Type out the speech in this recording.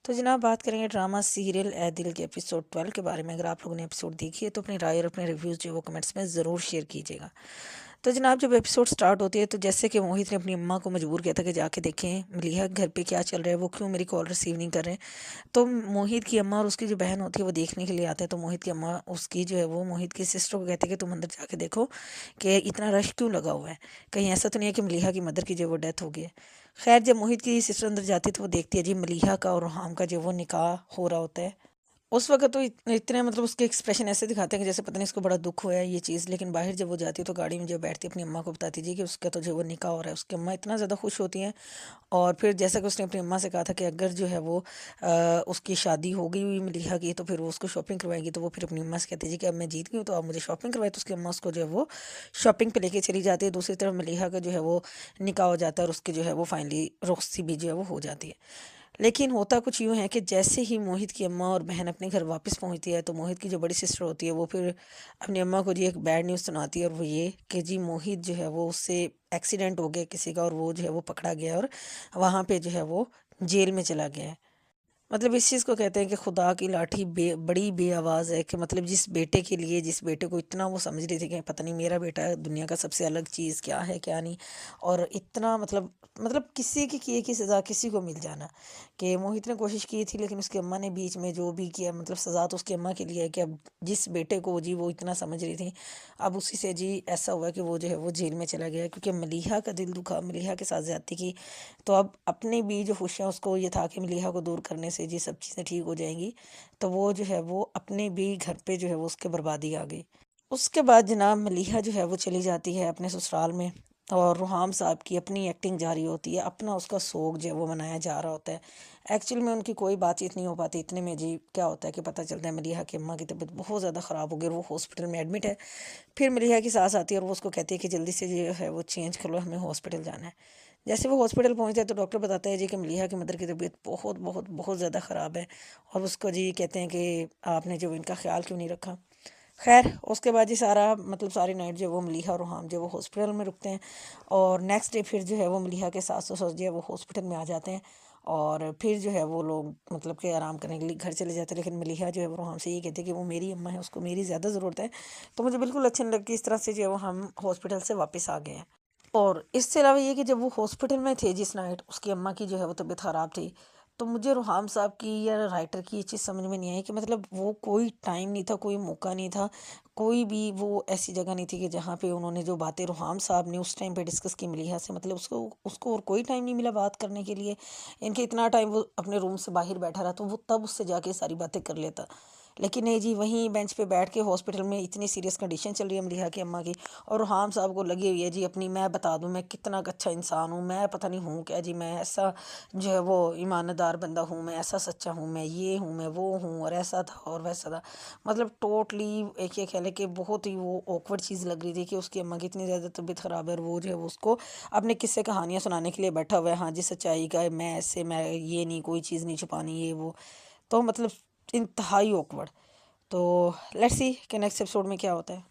तो जनाब बात करेंगे ड्रामा सीरियल ए दिल के एपिसोड 12 के बारे में। अगर आप लोगों ने एपिसोड देखी है तो अपनी राय और अपने रिव्यूज़ जो है वो कमेंट्स में ज़रूर शेयर कीजिएगा। तो जनाब जब एपिसोड स्टार्ट होती है तो जैसे कि मोहित ने अपनी अम्मा को मजबूर किया था कि जाके देखें मलिहा घर पे क्या चल रहा है, वो क्यों मेरी कॉल रिसीव नहीं कर रहे हैं। तो मोहित की अम्मा और उसकी जो बहन होती है वो देखने के लिए आते हैं। तो मोहित की अम्मा उसकी जो है वो मोहित की सिस्टर को कहते हैं कि तुम अंदर जाके देखो कि इतना रश क्यों लगा हुआ है, कहीं ऐसा तो नहीं है कि मलिहा की मदर की जो है वो डेथ हो गई है। खैर जब मोहित की सिस्टर अंदर जाती है तो वो देखती है जी मलिहा का और रोहाम का जो वो निकाह हो रहा होता है। उस वक़्त तो इतने मतलब उसके एक्सप्रेशन ऐसे दिखाते हैं कि जैसे पता नहीं इसको बड़ा दुःख हुआ है ये चीज़। लेकिन बाहर जब वो जाती है तो गाड़ी में जब बैठती है अपनी अम्मा को बताती थी कि उसका तो जो वो निकाह हो रहा है। उसकी अम्मा इतना ज़्यादा खुश होती हैं। और फिर जैसा कि उसने अपनी अम्मा से कहा था कि अगर जो है वो उसकी शादी हो गई हुई मलिहा की तो फिर वो उसको शॉपिंग करवाएगी। तो वो फिर अपनी अम्मा से कहती है जी कि अब मैं जीत गई हूँ तो आप मुझे शॉपिंग करवाए। तो उसकी अम्मा उसको जो है वो शॉपिंग पे लेके चली जाती है। दूसरी तरफ मलिहा का जो है वो निकाह हो जाता है और उसकी जो है वो फाइनली रुखसती भी जो है वो हो जाती है। लेकिन होता कुछ यूँ है कि जैसे ही मोहित की अम्मा और बहन अपने घर वापस पहुंचती है तो मोहित की जो बड़ी सिस्टर होती है वो फिर अपनी अम्मा को जी एक बैड न्यूज़ सुनाती है। और वो ये कि जी मोहित जो है वो उससे एक्सीडेंट हो गया किसी का और वो जो है वो पकड़ा गया और वहाँ पे जो है वो जेल में चला गया है। मतलब इस चीज़ को कहते हैं कि खुदा की लाठी बड़ी बेआवाज़ है। कि मतलब जिस बेटे के लिए जिस बेटे को इतना वो समझ रही थी कि पता नहीं मेरा बेटा दुनिया का सबसे अलग चीज़ क्या है क्या नहीं। और इतना मतलब किसी की किए की सज़ा किसी को मिल जाना। कि मोहित ने कोशिश की थी लेकिन उसकी अम्मा ने बीच में जो भी किया मतलब सज़ा तो उसकी अम्मा के लिए है कि अब जिस बेटे को जी वो इतना समझ रही थी अब उसी से जी ऐसा हुआ कि वो जो है वो जेल में चला गया क्योंकि मलिहा का दिल दुखा, मलिहा के साथ ज़्यादती की। तो अब अपनी भी जो खुशियाँ उसको ये था कि मलिहा को दूर करने से जी सब चीज़ें ठीक हो जाएंगी। तो वो जो है वो अपने भी घर पे जो है वो उसके बर्बादी आ गई। उसके बाद जनाब मलिहा जो है वो चली जाती है अपने ससुराल में। और रुहाम साहब की अपनी एक्टिंग जारी होती है, अपना उसका सोग जो है वो मनाया जा रहा होता है। एक्चुअल में उनकी कोई बातचीत नहीं हो पाती। इतने में जी क्या होता है कि पता चलता है मलिहा की अम्मा की तबीयत बहुत ज़्यादा ख़राब हो गई और वो हॉस्पिटल में एडमिट है। फिर मलिहा की सास आती है और वो उसको कहती है कि जल्दी से जो है वो चेंज कर लो, हमें हॉस्पिटल जाना है। जैसे वो हॉस्पिटल पहुंचते हैं तो डॉक्टर बताता है जी कि मलिहा की मदर की तबीयत बहुत बहुत बहुत ज़्यादा ख़राब है। और उसको जी कहते हैं कि आपने जो इनका ख्याल क्यों नहीं रखा। खैर उसके बाद जी सारा मतलब सारी नाइट जो है वो मलिहा और रोहाम जो है वो हॉस्पिटल में रुकते हैं। और नेक्स्ट डे फिर जो है वो मलिहा के सास ससुर जो है वो हॉस्पिटल में आ जाते हैं। और फिर जो है वो लोग मतलब कि आराम करने के लिए घर चले जाते हैं। लेकिन मलिहा जो है वो रोहाम से ये कहती है कि वो मेरी अम्मा है, उसको मेरी ज़्यादा ज़रूरत है। तो मुझे बिल्कुल अच्छी नहीं लगती इस तरह से जो है वो हम हॉस्पिटल से वापस आ गए हैं। और इससे अलावा ये कि जब वो हॉस्पिटल में थे जिस नाइट उसकी अम्मा की जो है वो तबीयत ख़राब थी। तो मुझे रुहाम साहब की या राइटर की ये चीज़ समझ में नहीं आई कि मतलब वो कोई टाइम नहीं था, कोई मौका नहीं था, कोई भी वो ऐसी जगह नहीं थी कि जहाँ पे उन्होंने जो बातें रुहाम साहब ने उस टाइम पे डिस्कस की मलिहा से मतलब उसको उसको और कोई टाइम नहीं मिला बात करने के लिए। इनके इतना टाइम वो अपने रूम से बाहर बैठा रहा तो वो तब उससे जाके सारी बातें कर लेता। लेकिन नहीं जी वहीं बेंच पे बैठ के हॉस्पिटल में इतनी सीरियस कंडीशन चल रही है मलिहा की अम्मा की। और रुहाम साहब को लगी हुई है जी अपनी मैं बता दूं मैं कितना अच्छा इंसान हूँ, मैं पता नहीं हूँ क्या जी, मैं ऐसा जो है वो ईमानदार बंदा हूँ, मैं ऐसा सच्चा हूँ, मैं ये हूँ मैं वो हूँ और ऐसा था और वैसा था। मतलब टोटली एक ये कह लें कि बहुत ही वो ऑकवर्ड चीज़ लग रही थी कि उसकी अम्मा की इतनी ज़्यादा तबीयत ख़राब है और वो जो है वो उसको अपने किस्से कहानियाँ सुनाने के लिए बैठा हुआ है। हाँ जी सच्चाई का है, मैं ऐसे मैं ये नहीं कोई चीज़ नहीं छुपानी ये वो। तो मतलब इंतहाई ऑकवर्ड। तो लेट्स सी कि नेक्स्ट एपिसोड में क्या होता है।